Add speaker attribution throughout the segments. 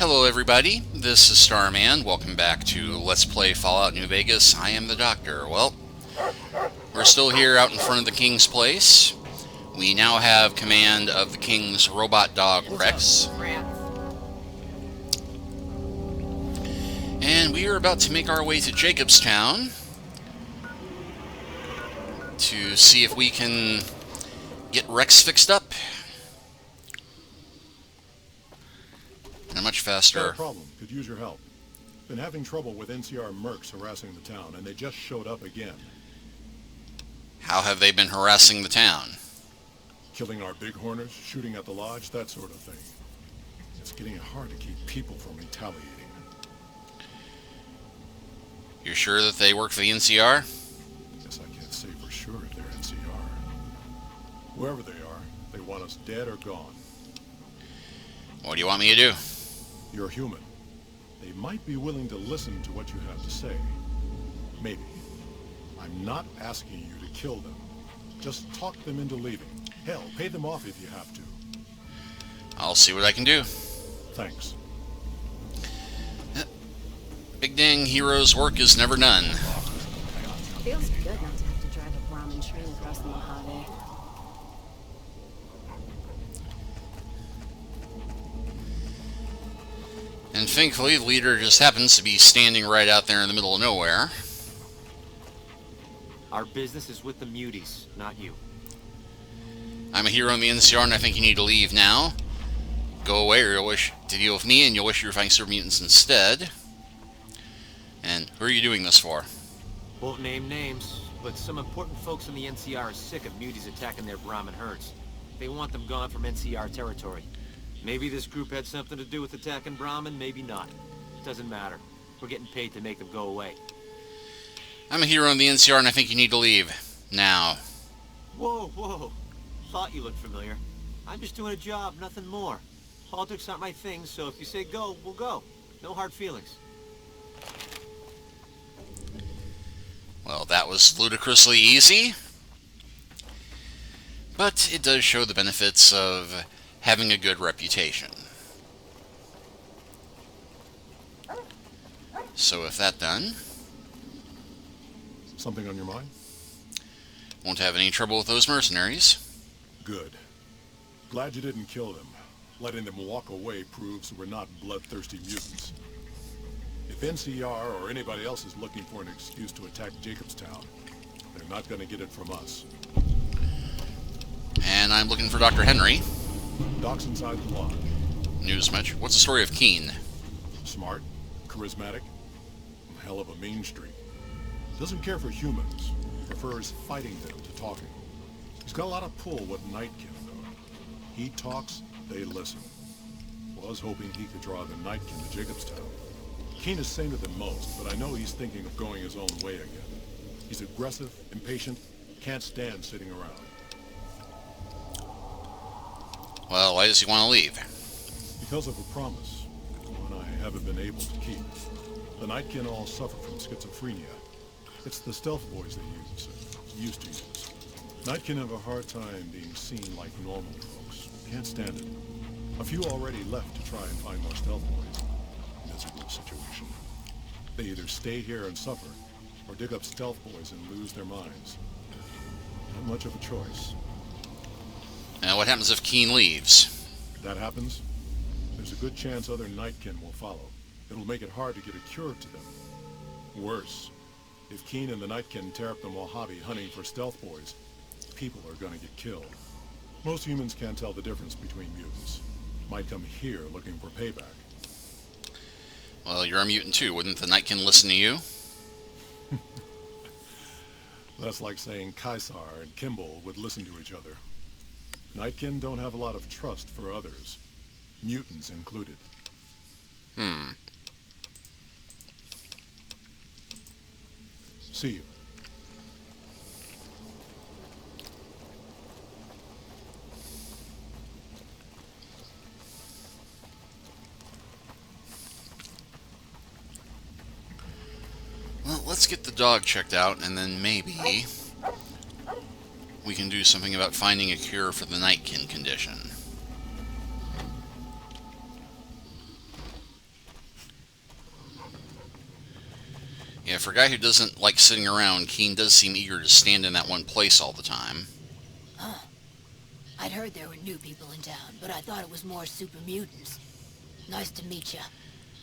Speaker 1: Hello everybody, this is Starman. Welcome back to Let's Play Fallout New Vegas. I am the Doctor. Well, we're still here out in front of the King's Place. We now have command of the King's robot dog, Rex. And we are about to make our way to Jacobstown to see if we can get Rex fixed up. And much faster.
Speaker 2: Got a problem. Could use your help. Been having trouble with NCR mercs harassing the town, and they just showed up again.
Speaker 1: How have they been harassing the town?
Speaker 2: Killing our bighorners, shooting at the lodge, that sort of thing. It's getting hard to keep people from retaliating.
Speaker 1: You're sure that they work for the NCR?
Speaker 2: Guess I can't say for sure if they're NCR. Whoever they are, they want us dead or gone.
Speaker 1: What do you want me to do?
Speaker 2: You're human. They might be willing to listen to what you have to say. Maybe. I'm not asking you to kill them. Just talk them into leaving. Hell, pay them off if you have to.
Speaker 1: I'll see what I can do.
Speaker 2: Thanks.
Speaker 1: Big dang hero's work is never done.
Speaker 3: Feels good not to have to drive a Brahmin train across the Mojave.
Speaker 1: And thankfully, the leader just happens to be standing right out there in the middle of nowhere.
Speaker 4: Our business is with the muties, not you.
Speaker 1: I'm a hero in the NCR and I think you need to leave now. Go away or you'll wish to deal with me and you'll wish you were fighting super mutants instead. And who are you doing this for?
Speaker 4: Won't name names, but some important folks in the NCR are sick of muties attacking their Brahmin herds. They want them gone from NCR territory. Maybe this group had something to do with attacking Brahmin, maybe not. Doesn't matter. We're getting paid to make them go away.
Speaker 1: I'm a hero in the NCR and I think you need to leave. Now.
Speaker 4: Whoa. Thought you looked familiar. I'm just doing a job, nothing more. Politics aren't my thing, so if you say go, we'll go. No hard feelings.
Speaker 1: Well, that was ludicrously easy. But it does show the benefits of having a good reputation. So with that done...
Speaker 2: Something on your mind?
Speaker 1: Won't have any trouble with those mercenaries.
Speaker 2: Good. Glad you didn't kill them. Letting them walk away proves we're not bloodthirsty mutants. If NCR or anybody else is looking for an excuse to attack Jacobstown, they're not going to get it from us.
Speaker 1: And I'm looking for Dr. Henry.
Speaker 2: Doc's inside the lodge.
Speaker 1: News much. What's the story of Keen?
Speaker 2: Smart, charismatic, hell of a mean streak. Doesn't care for humans. Prefers fighting them to talking. He's got a lot of pull with Nightkin, though. He talks, they listen. Was hoping he could draw the Nightkin to Jacobstown. Keen is saner than most, but I know he's thinking of going his own way again. He's aggressive, impatient, can't stand sitting around.
Speaker 1: Well, why does he want to leave?
Speaker 2: Because of a promise, one I haven't been able to keep. The Nightkin all suffer from schizophrenia. It's the stealth boys they used to use. Nightkin have a hard time being seen like normal folks. Can't stand it. A few already left to try and find more stealth boys. Miserable situation. They either stay here and suffer, or dig up stealth boys and lose their minds. Not much of a choice.
Speaker 1: Now, what happens if Keen leaves?
Speaker 2: If that happens, there's a good chance other Nightkin will follow. It'll make it hard to get a cure to them. Worse, if Keen and the Nightkin tear up the Mojave hunting for stealth boys, people are gonna get killed. Most humans can't tell the difference between mutants. Might come here looking for payback.
Speaker 1: Well, you're a mutant too. Wouldn't the Nightkin listen to you?
Speaker 2: That's like saying Caesar and Kimball would listen to each other. Nightkin don't have a lot of trust for others, mutants included. See you.
Speaker 1: Well, let's get the dog checked out, and then maybe we can do something about finding a cure for the Nightkin condition. Yeah, for a guy who doesn't like sitting around, Keen does seem eager to stand in that one place all the time.
Speaker 5: Huh. I'd heard there were new people in town, but I thought it was more super mutants. Nice to meet you.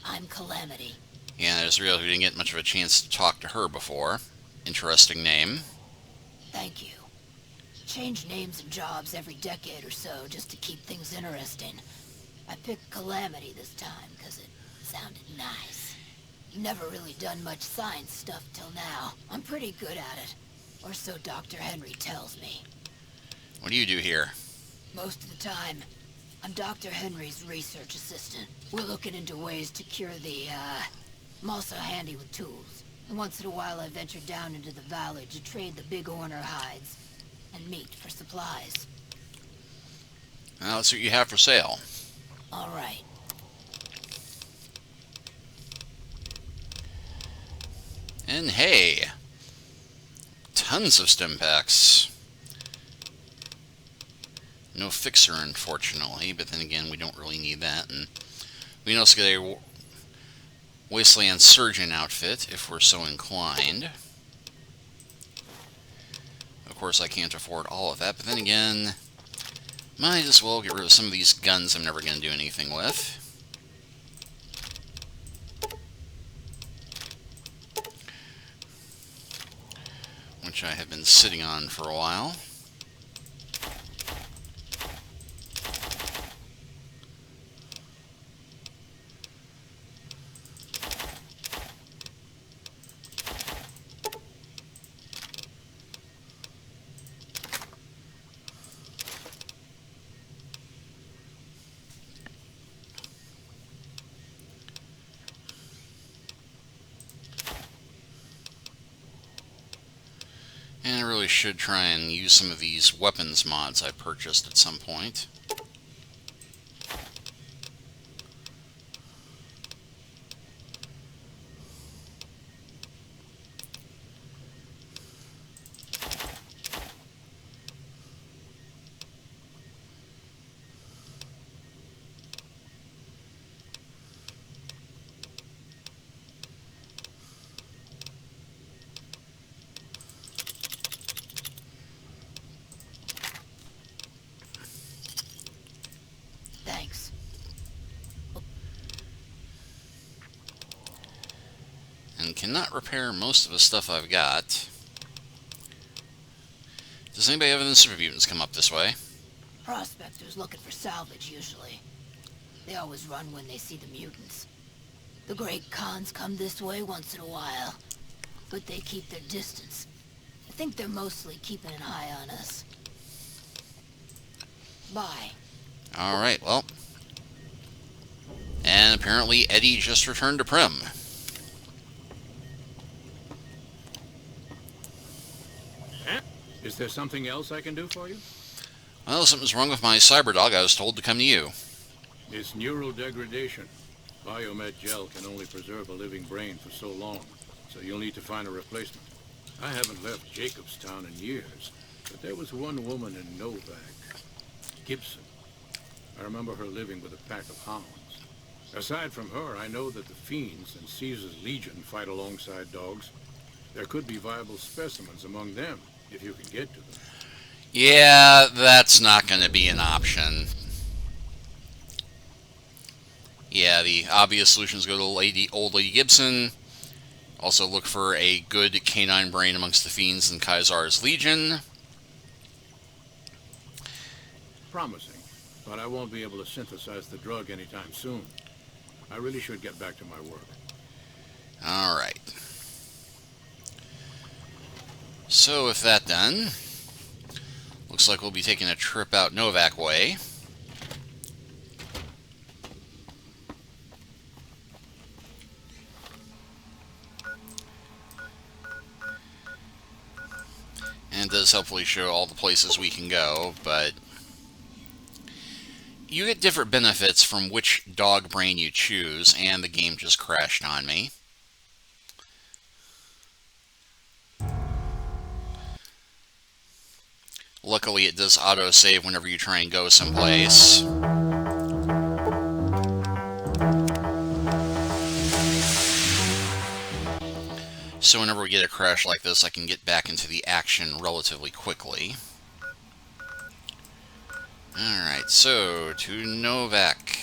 Speaker 5: I'm Calamity.
Speaker 1: Yeah, I just realized we didn't get much of a chance to talk to her before. Interesting name.
Speaker 5: Thank you. Change names and jobs every decade or so just to keep things interesting. I picked Calamity this time because it sounded nice. Never really done much science stuff till now. I'm pretty good at it. Or so Dr. Henry tells me.
Speaker 1: What do you do here?
Speaker 5: Most of the time, I'm Dr. Henry's research assistant. We're looking into ways to cure I'm also handy with tools. And once in a while I venture down into the valley to trade the big Orner hides and meat for supplies.
Speaker 1: Well, let's see what you have for sale.
Speaker 5: All right.
Speaker 1: And hey, tons of stim packs. No fixer, unfortunately, but then again, we don't really need that. And we can also get a Wasteland Surgeon outfit if we're so inclined. Of course, I can't afford all of that, but then again, might as well get rid of some of these guns I'm never going to do anything with. Which I have been sitting on for a while. And I really should try and use some of these weapons mods I purchased at some point.
Speaker 5: Thanks.
Speaker 1: And cannot repair most of the stuff I've got. Does anybody have any super mutants come up this way?
Speaker 5: Prospectors looking for salvage, usually. They always run when they see the mutants. The great Khans come this way once in a while, but they keep their distance. I think they're mostly keeping an eye on us. Bye.
Speaker 1: Alright, well. And apparently Eddie just returned to Prim.
Speaker 6: Is there something else I can do for you?
Speaker 1: Well, something's wrong with my cyber dog. I was told to come to you.
Speaker 6: It's neural degradation. Biomed gel can only preserve a living brain for so long, so you'll need to find a replacement. I haven't left Jacobstown in years, but there was one woman in Novak, Gibson. I remember her living with a pack of hounds. Aside from her, I know that the Fiends and Caesar's Legion fight alongside dogs. There could be viable specimens among them, if you can get to them.
Speaker 1: Yeah, that's not going to be an option. Yeah, the obvious solutions go to old Lady Gibson. Also look for a good canine brain amongst the Fiends and Caesar's Legion.
Speaker 6: Promising, but I won't be able to synthesize the drug anytime soon. I really should get back to my work.
Speaker 1: Alright. So with that done, looks like we'll be taking a trip out Novak way. And it does helpfully show all the places we can go, but you get different benefits from which dog brain you choose, and the game just crashed on me. Luckily, it does auto-save whenever you try and go someplace. So whenever we get a crash like this, I can get back into the action relatively quickly. Alright, so to Novak.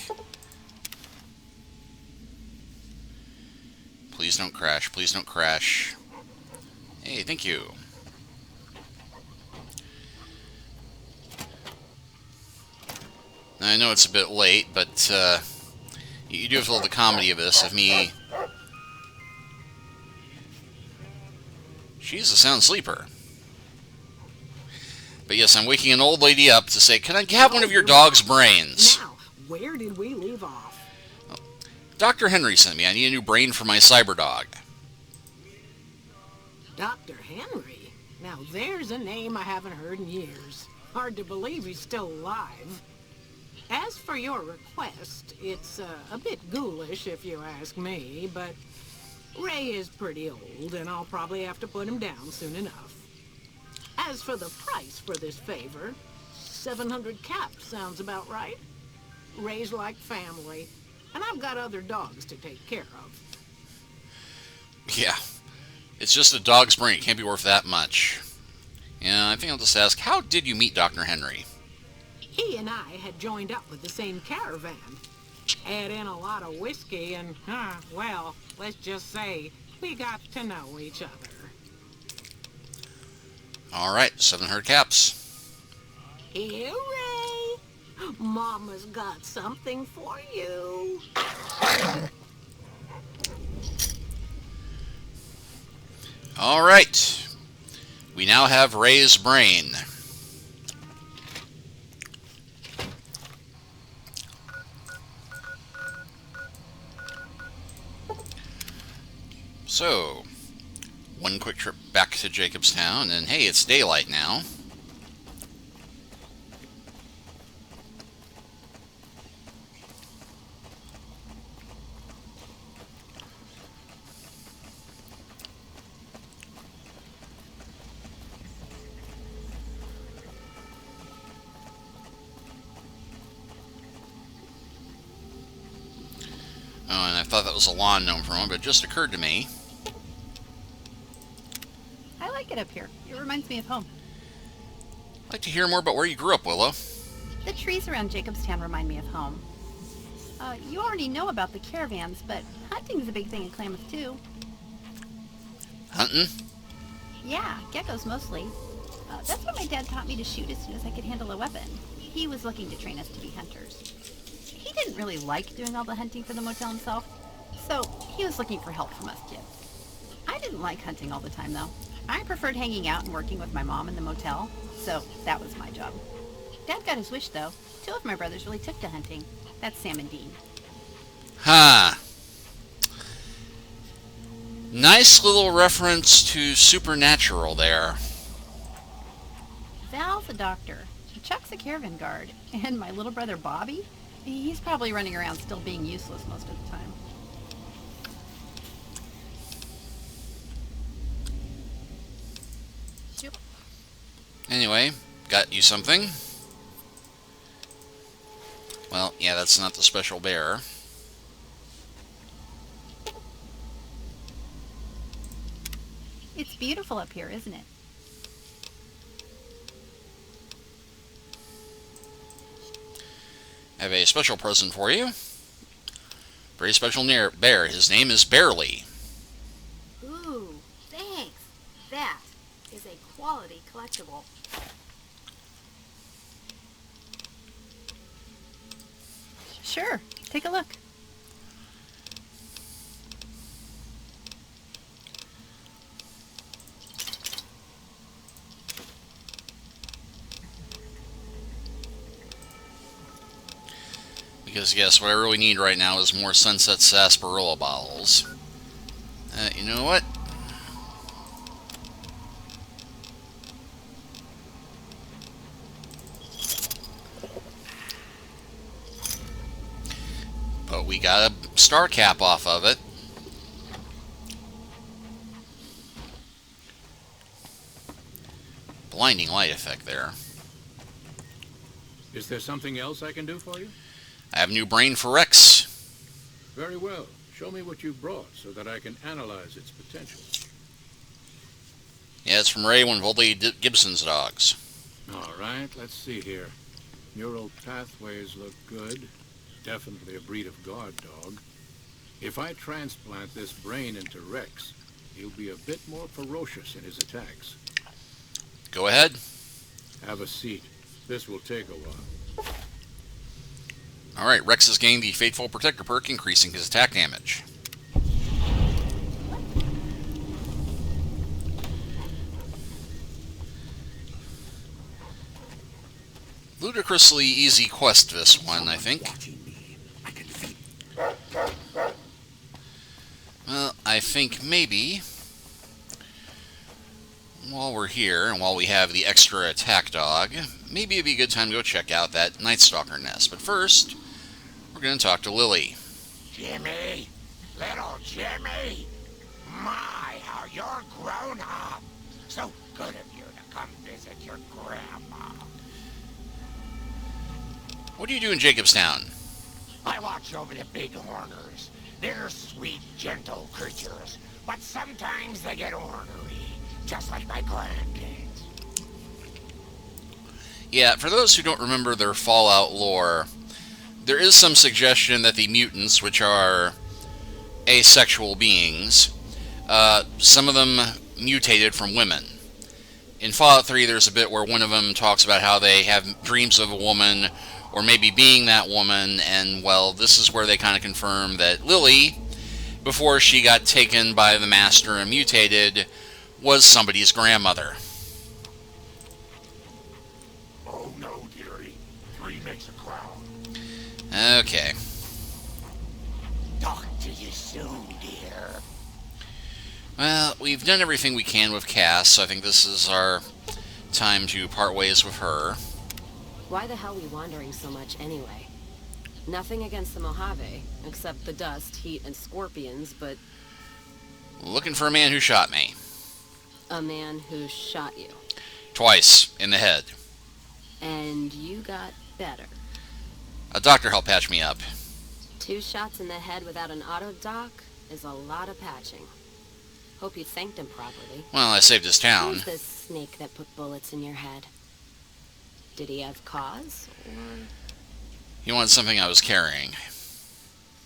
Speaker 1: Please don't crash, please don't crash. Hey, thank you. I know it's a bit late, but you do feel the comedy of this, of me... She's a sound sleeper. But yes, I'm waking an old lady up to say, can I have one of your dog's brains?
Speaker 7: Now, where did we leave off?
Speaker 1: Dr. Henry sent me. I need a new brain for my cyber dog.
Speaker 7: Dr. Henry? Now there's a name I haven't heard in years. Hard to believe he's still alive. As for your request, it's a bit ghoulish if you ask me, but Ray is pretty old and I'll probably have to put him down soon enough. As for the price for this favor, 700 caps sounds about right. Ray's like family, and I've got other dogs to take care of.
Speaker 1: Yeah, it's just a dog's brain. It can't be worth that much. Yeah, I think I'll just ask, how did you meet Dr. Henry?
Speaker 7: He and I had joined up with the same caravan. Add in a lot of whiskey and, well, let's just say we got to know each other.
Speaker 1: Alright, 700 caps.
Speaker 7: Here, Ray. Mama's got something for you.
Speaker 1: Alright. We now have Ray's brain. So, one quick trip back to Jacobstown, and hey, it's daylight now. Oh, and I thought that was a lawn gnome for a moment, but it just occurred to me.
Speaker 3: I like it up here. It reminds me of home.
Speaker 1: I'd like to hear more about where you grew up, Willow.
Speaker 3: The trees around Jacobstown remind me of home. You already know about the caravans, but hunting's a big thing in Klamath, too.
Speaker 1: Hunting?
Speaker 3: Yeah, geckos mostly. That's what my dad taught me to shoot as soon as I could handle a weapon. He was looking to train us to be hunters. He didn't really like doing all the hunting for the motel himself, so he was looking for help from us kids. I didn't like hunting all the time, though. I preferred hanging out and working with my mom in the motel, so that was my job. Dad got his wish, though. Two of my brothers really took to hunting. That's Sam and Dean.
Speaker 1: Huh. Nice little reference to Supernatural there.
Speaker 3: Val's a doctor. Chuck's a caravan guard. And my little brother Bobby? He's probably running around still being useless most of the time.
Speaker 1: Anyway, got you something. Well, yeah, that's not the special bearer.
Speaker 3: It's beautiful up here, isn't it?
Speaker 1: I have a special present for you. Very special bear. His name is Barely.
Speaker 3: Ooh, thanks. That is a quality collectible. Sure, take a look.
Speaker 1: Because, yes, what I really need right now is more Sunset Sarsaparilla bottles. You know what? But we got a star cap off of it. Blinding light effect there.
Speaker 6: Is there something else I can do for you?
Speaker 1: I have a new brain for Rex.
Speaker 6: Very well. Show me what you brought so that I can analyze its potential.
Speaker 1: Yeah, it's from Ray, one of Old Gibson's dogs.
Speaker 6: All right, let's see here. Neural pathways look good. Definitely a breed of guard dog. If I transplant this brain into Rex, he'll be a bit more ferocious in his attacks.
Speaker 1: Go ahead.
Speaker 6: Have a seat. This will take a while.
Speaker 1: Alright, Rex has gained the Faithful Protector perk, increasing his attack damage. Ludicrously easy quest, this one, I think. Well, I think maybe while we're here, and while we have the extra attack dog, maybe it'd be a good time to go check out that Nightstalker nest. But first, we're going to talk to Lily.
Speaker 8: Jimmy! Little Jimmy! My, how you're grown up! So good of you to come visit your grandma.
Speaker 1: What do you do in Jacobstown?
Speaker 8: I watch over the big horners. They're sweet, gentle creatures, but sometimes they get ornery, just like my grandkids.
Speaker 1: Yeah, for those who don't remember their Fallout lore, there is some suggestion that the mutants, which are asexual beings, some of them mutated from women. In Fallout 3, there's a bit where one of them talks about how they have dreams of a woman, or maybe being that woman, and, well, this is where they kind of confirm that Lily, before she got taken by the Master and mutated, was somebody's grandmother.
Speaker 8: Oh no, dearie. 3 makes a crowd.
Speaker 1: Okay.
Speaker 8: Talk to you soon, dear.
Speaker 1: Well, we've done everything we can with Cass, so I think this is our time to part ways with her.
Speaker 9: Why the hell are we wandering so much anyway? Nothing against the Mojave, except the dust, heat, and scorpions, but...
Speaker 1: Looking for a man who shot me.
Speaker 9: A man who shot you.
Speaker 1: Twice, in the head.
Speaker 9: And you got better.
Speaker 1: A doctor helped patch me up.
Speaker 9: 2 shots in the head without an auto-doc is a lot of patching. Hope you thanked him properly.
Speaker 1: Well, I saved his town.
Speaker 9: Who's this snake that put bullets in your head? Did he have cause, or...
Speaker 1: He wanted something I was carrying.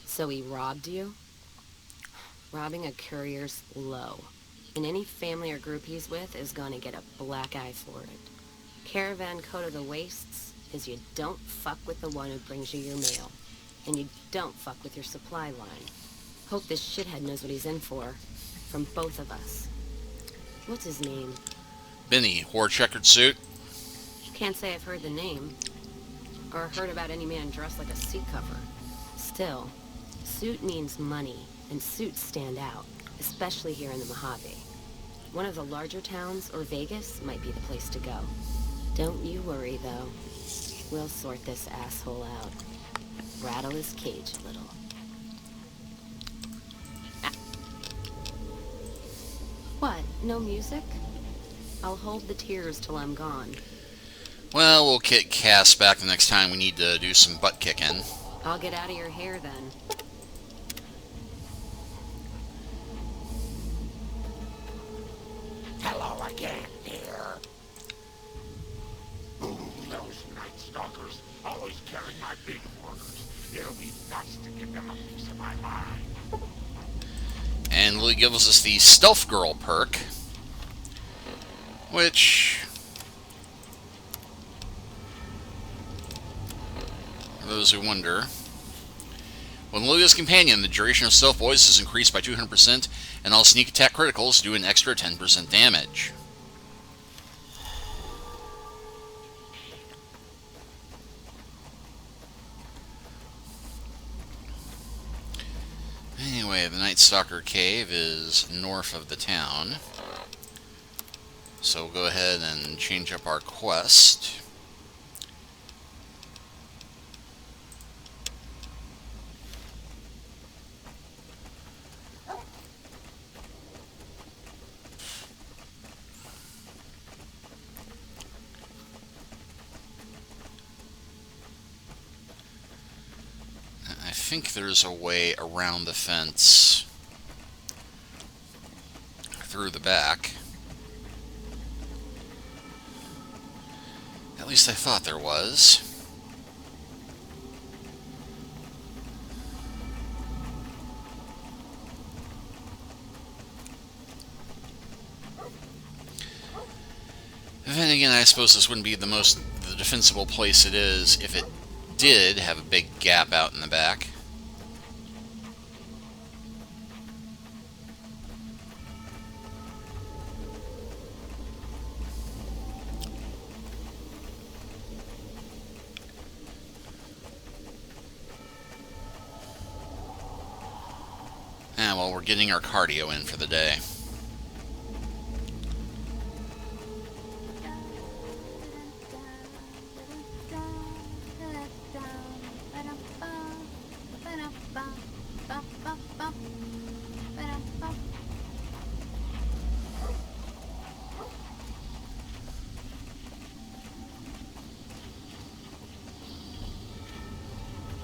Speaker 9: So he robbed you? Robbing a courier's low. And any family or group he's with is gonna get a black eye for it. Caravan code of the wastes is you don't fuck with the one who brings you your mail. And you don't fuck with your supply line. Hope this shithead knows what he's in for. From both of us. What's his name?
Speaker 1: Benny, wore checkered suit.
Speaker 9: Can't say I've heard the name. Or heard about any man dressed like a seat cover. Still, suit means money, and suits stand out, especially here in the Mojave. One of the larger towns, or Vegas, might be the place to go. Don't you worry, though. We'll sort this asshole out. Rattle his cage a little. What, no music? I'll hold the tears till I'm gone.
Speaker 1: Well, we'll kick Cass back the next time we need to do some butt kicking.
Speaker 9: I'll get out of your hair then.
Speaker 8: Hello again, dear. Ooh, those Nightstalkers always carry my big horners. It'll be nuts to give them a piece of my mind.
Speaker 1: And Lily gives us the Stealth Girl perk, which, for those who wonder, when Lily's companion, the duration of Stealth Boys is increased by 200%, and all sneak attack criticals do an extra 10% damage. Anyway, the Nightstalker Cave is north of the town. So we'll go ahead and change up our quest. I think there's a way around the fence through the back. At least I thought there was. Then again, I suppose this wouldn't be the defensible place it is if it did have a big gap out in the back. Well, we're getting our cardio in for the day.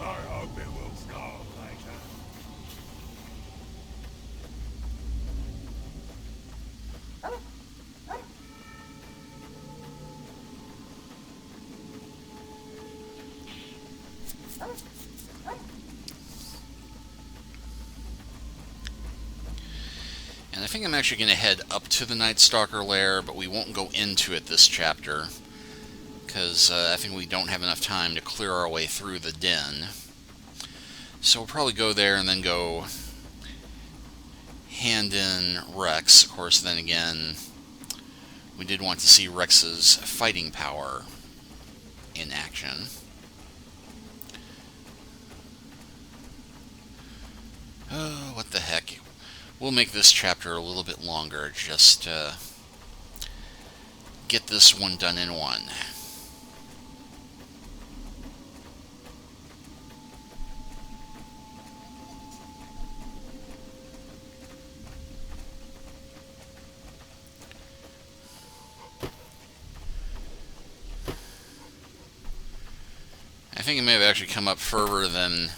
Speaker 8: I hope it will stop later.
Speaker 1: And I think I'm actually going to head up to the Nightstalker lair, but we won't go into it this chapter, because I think we don't have enough time to clear our way through the den. So we'll probably go there and then go hand in Rex. Of course, then again, we did want to see Rex's fighting power in action. Oh, what the heck. We'll make this chapter a little bit longer, just get this one done in one. I think it may have actually come up further than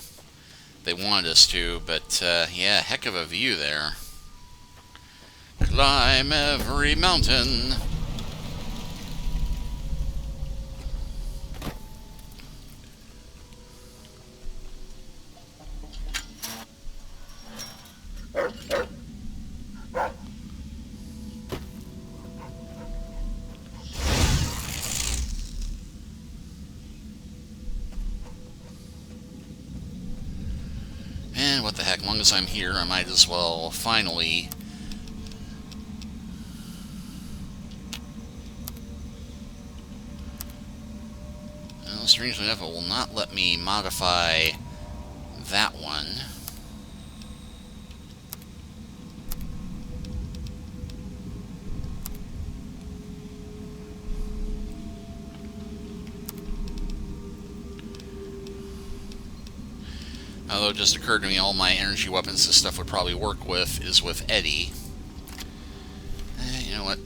Speaker 1: they wanted us to, but yeah, heck of a view there. Climb every mountain. And what the heck, long as I'm here, I might as well finally strangely enough, it will not let me modify that one. Although it just occurred to me all my energy weapons this stuff would probably work with is with Eddie. You know what?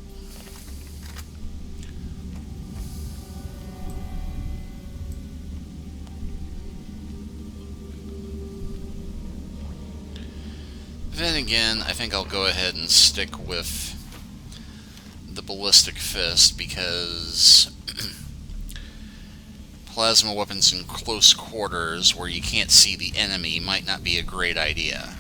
Speaker 1: Then again, I think I'll go ahead and stick with the ballistic fist because plasma weapons in close quarters where you can't see the enemy might not be a great idea.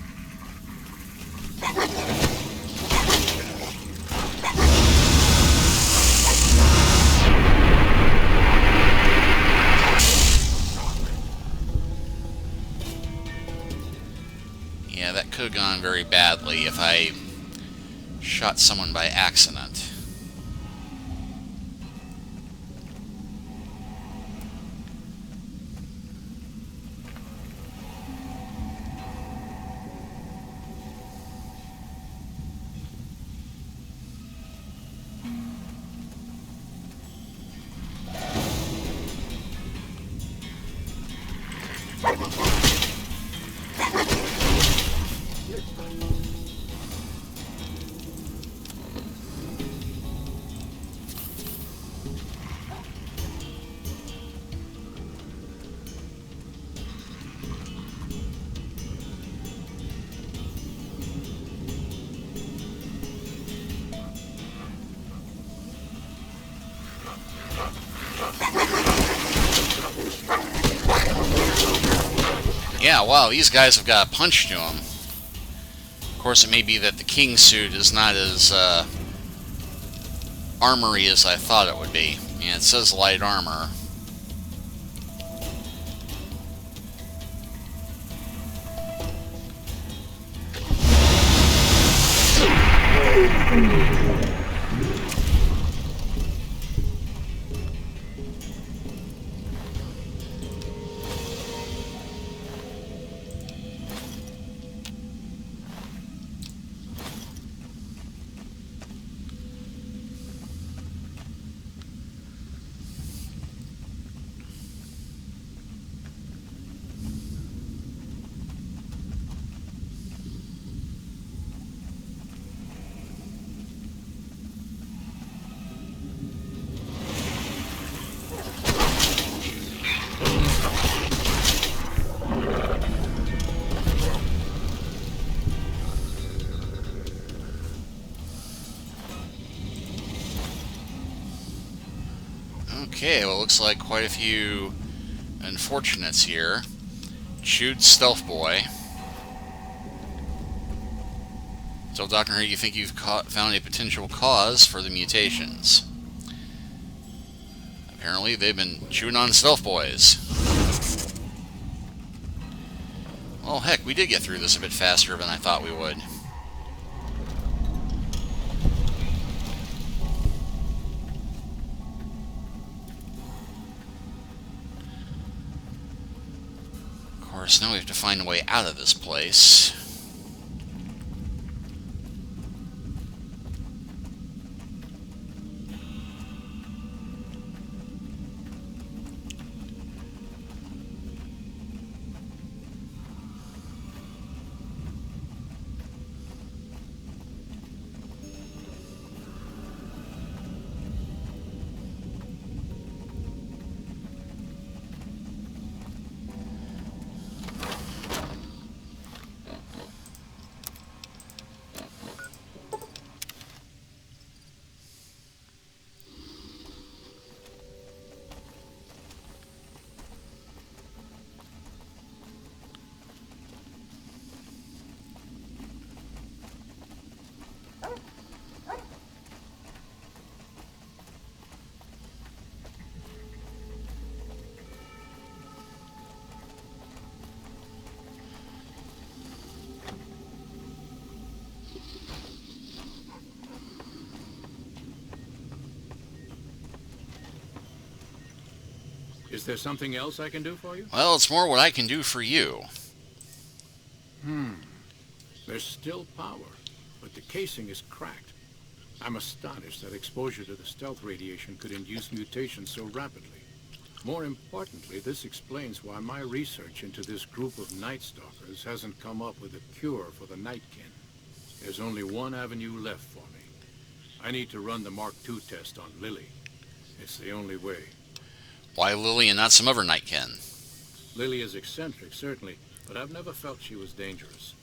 Speaker 1: Yeah, that could have gone very badly if I shot someone by accident. Yeah, wow, these guys have got a punch to them. Of course, it may be that the king suit is not as armory as I thought it would be. Yeah, it says light armor. Okay, well, it looks like quite a few unfortunates here. Chewed Stealth Boy. So, Dr. Henry, you think you've found a potential cause for the mutations? Apparently, they've been chewing on Stealth Boys. Well, heck, we did get through this a bit faster than I thought we would. Of course, now we have to find a way out of this place.
Speaker 6: Is there something else I can do for you?
Speaker 1: Well, it's more what I can do for you.
Speaker 6: There's still power, but the casing is cracked. I'm astonished that exposure to the stealth radiation could induce mutations so rapidly. More importantly, this explains why my research into this group of Nightstalkers hasn't come up with a cure for the Nightkin. There's only one avenue left for me. I need to run the Mark II test on Lily. It's the only way.
Speaker 1: Why Lily and not some other Nightkin?
Speaker 6: Lily is eccentric, certainly, but I've never felt she was dangerous.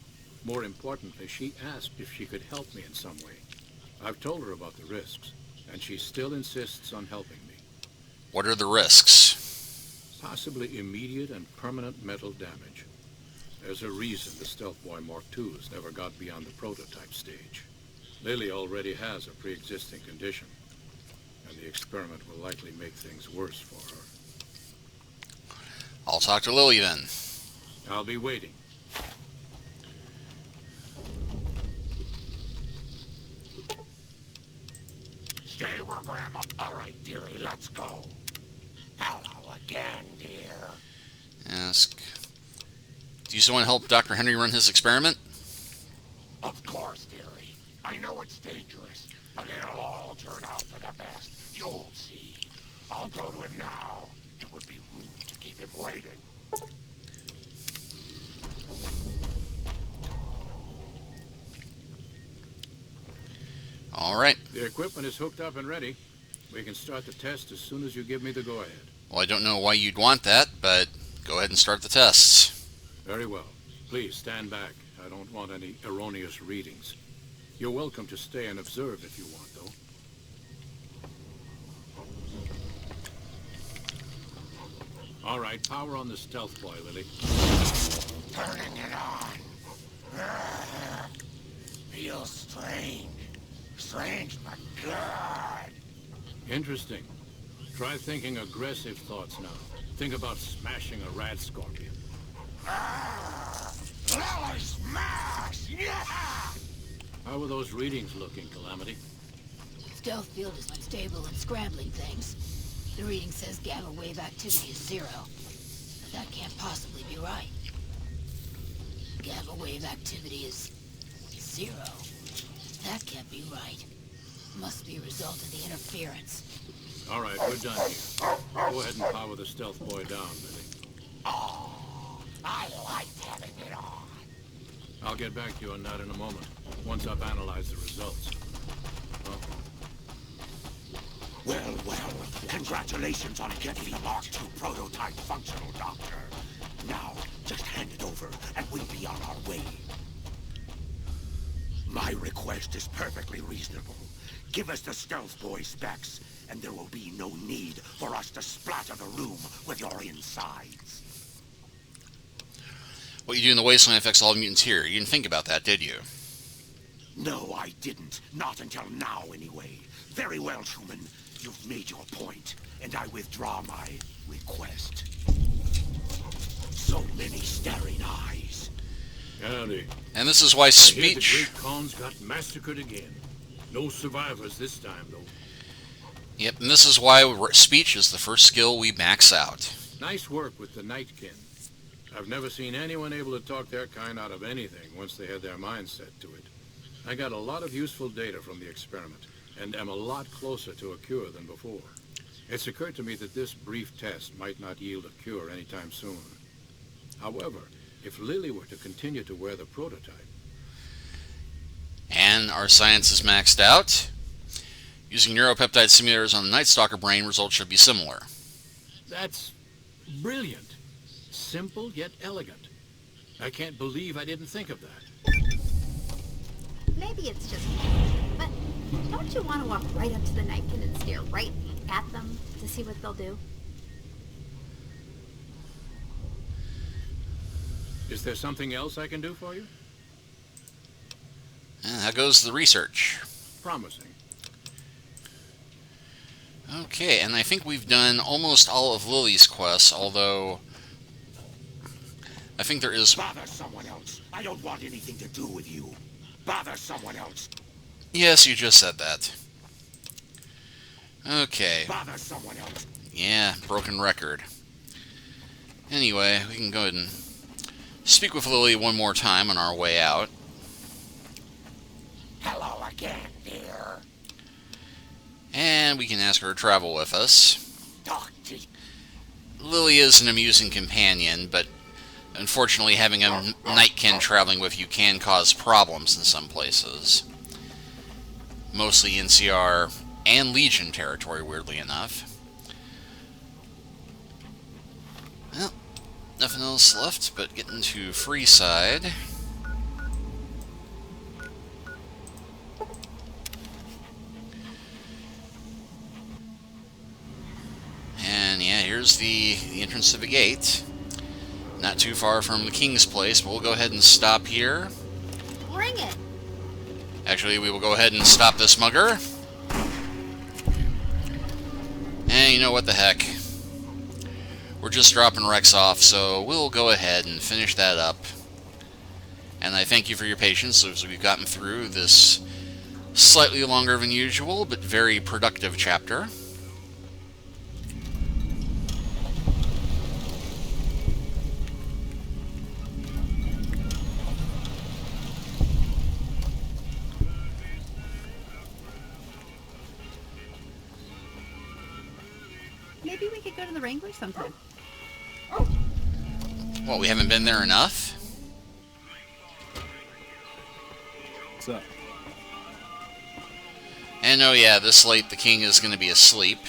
Speaker 6: More importantly, she asked if she could help me in some way. I've told her about the risks, and she still insists on helping me.
Speaker 1: What are the risks?
Speaker 6: Possibly immediate and permanent mental damage. There's a reason the Stealth Boy Mark IIs never got beyond the prototype stage. Lily already has a pre-existing condition, and the experiment will likely make things worse for her.
Speaker 1: I'll talk to Lily then.
Speaker 6: I'll be waiting.
Speaker 8: Stay where Grandma. All right, dearie, let's go. Hello again, dear.
Speaker 1: Ask. Do you still want to help Dr. Henry run his experiment?
Speaker 8: Of course, dearie. I know it's dangerous, but it'll all turn out for the best. You'll see. I'll go to him now. It would be rude to keep him waiting.
Speaker 1: All right.
Speaker 6: The equipment is hooked up and ready. We can start the test as soon as you give me the go-ahead.
Speaker 1: Well, I don't know why you'd want that, but go ahead and start the tests.
Speaker 6: Very well. Please stand back. I don't want any erroneous readings. You're welcome to stay and observe if you want, though. All right, power on the Stealth Boy, Lily.
Speaker 8: Turning it on. Feels strange. Strange but good.
Speaker 6: Interesting. Try thinking aggressive thoughts now. Think about smashing a rad scorpion.
Speaker 8: Lily smash! Yeah!
Speaker 6: How are those readings looking, Calamity?
Speaker 5: Stealth field is unstable and scrambling things. The reading says gamma wave activity is 0. But that can't possibly be right. Gamma wave activity is 0. That can't be right. Must be a result of the interference.
Speaker 6: All right, we're done here. Go ahead and power the stealth boy down, Billy.
Speaker 8: Oh, I liked having it on.
Speaker 6: I'll get back to you on that in a moment, once I've analyzed the results. Well,
Speaker 8: Well, congratulations on getting the Mark II prototype functional, Doctor. Now, just hand it over, and we'll be on our way. My request is perfectly reasonable. Give us the stealth boy specs, and there will be no need for us to splatter the room with your insides.
Speaker 1: What you do in the wasteland affects all mutants here. You didn't think about that, did you?
Speaker 8: No, I didn't. Not until now, anyway. Very well, Truman. You've made your point, and I withdraw my request. So many staring eyes.
Speaker 6: howdy.
Speaker 1: And this is why
Speaker 6: I hear the
Speaker 1: speech...
Speaker 6: Great Khans got massacred again. No survivors this time, though.
Speaker 1: Yep, and this is why speech is the first skill we max out.
Speaker 6: Nice work with the Nightkin. I've never seen anyone able to talk their kind out of anything once they had their mind set to it. I got a lot of useful data from the experiment, and am a lot closer to a cure than before. It's occurred to me that this brief test might not yield a cure anytime soon. However, if Lily were to continue to wear the prototype...
Speaker 1: And our science is maxed out. Using neuropeptide simulators on the Nightstalker brain, results should be similar.
Speaker 6: That's brilliant. Simple yet elegant. I can't believe I didn't think of that.
Speaker 3: Maybe it's just me, but don't you want to walk right up to the Nightkin and stare right at them to see what they'll do?
Speaker 6: Is there something else I can do for you?
Speaker 1: And how goes the research?
Speaker 6: Promising.
Speaker 1: Okay, and I think we've done almost all of Lily's quests, although I think there is...
Speaker 8: Bother someone else. I don't want anything to do with you. Bother someone else.
Speaker 1: Yes, you just said that. Okay.
Speaker 8: Bother someone else.
Speaker 1: Yeah, broken record. Anyway, we can go ahead and speak with Lily one more time on our way out.
Speaker 8: Hello again, dear.
Speaker 1: And we can ask her to travel with us.
Speaker 8: Doctor.
Speaker 1: Lily is an amusing companion, but unfortunately having a Nightkin traveling with you can cause problems in some places. Mostly NCR and Legion territory, weirdly enough. Well, nothing else left but getting to Freeside. And yeah, here's the entrance to the gate. Not too far from the King's place, but we'll go ahead and stop here.
Speaker 3: Bring it!
Speaker 1: Actually, we will go ahead and stop this mugger. And you know what the heck. We're just dropping Rex off, so we'll go ahead and finish that up. And I thank you for your patience as we've gotten through this slightly longer than usual, but very productive chapter.
Speaker 3: Maybe we could go to the Wrangler sometime.
Speaker 1: Well, we haven't been there enough?
Speaker 2: What's up?
Speaker 1: And oh yeah, this late the King is going to be asleep.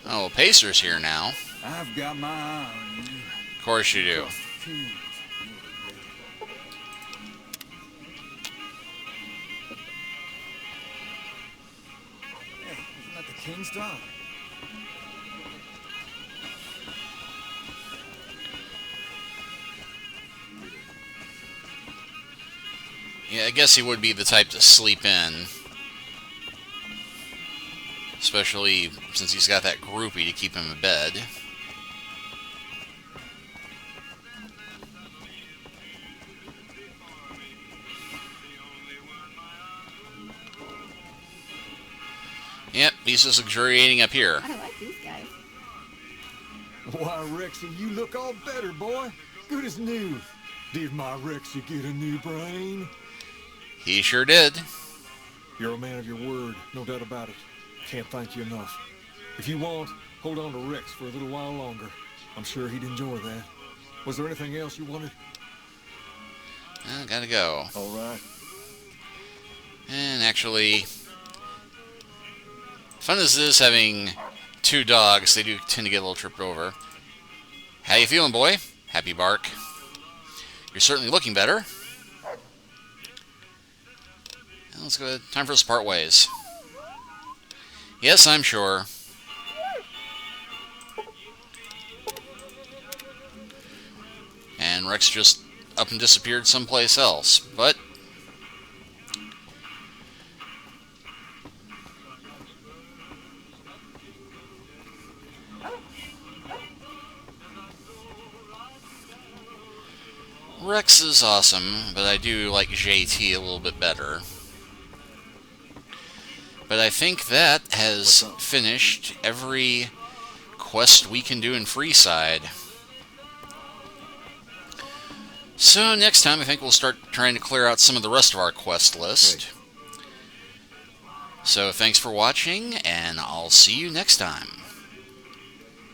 Speaker 1: Oh, Pacer's here now.
Speaker 10: I've got my eye on you.
Speaker 1: Of course you do.
Speaker 10: Hey, isn't that the king's dog?
Speaker 1: Yeah, I guess he would be the type to sleep in. Especially since he's got that groupie to keep him in bed. Yep, he's just luxuriating up here.
Speaker 3: I like these guys.
Speaker 2: Why, Rexy, you look all better, boy. Good as new. Did my Rexy get a new brain?
Speaker 1: He sure did.
Speaker 2: You're a man of your word, no doubt about it. Can't thank you enough. If you want, hold on to Rex for a little while longer. I'm sure he'd enjoy that. Was there anything else you wanted?
Speaker 1: Gotta go.
Speaker 2: All right.
Speaker 1: And actually, fun as this having two dogs, they do tend to get a little tripped over. How you feeling, boy? Happy bark. You're certainly looking better. Let's go ahead. Time for us to part ways. Yes, I'm sure. And Rex just up and disappeared someplace else. But Rex is awesome, but I do like JT a little bit better. But I think that has finished every quest we can do in Freeside. So next time I think we'll start trying to clear out some of the rest of our quest list. So thanks for watching, and I'll see you next time.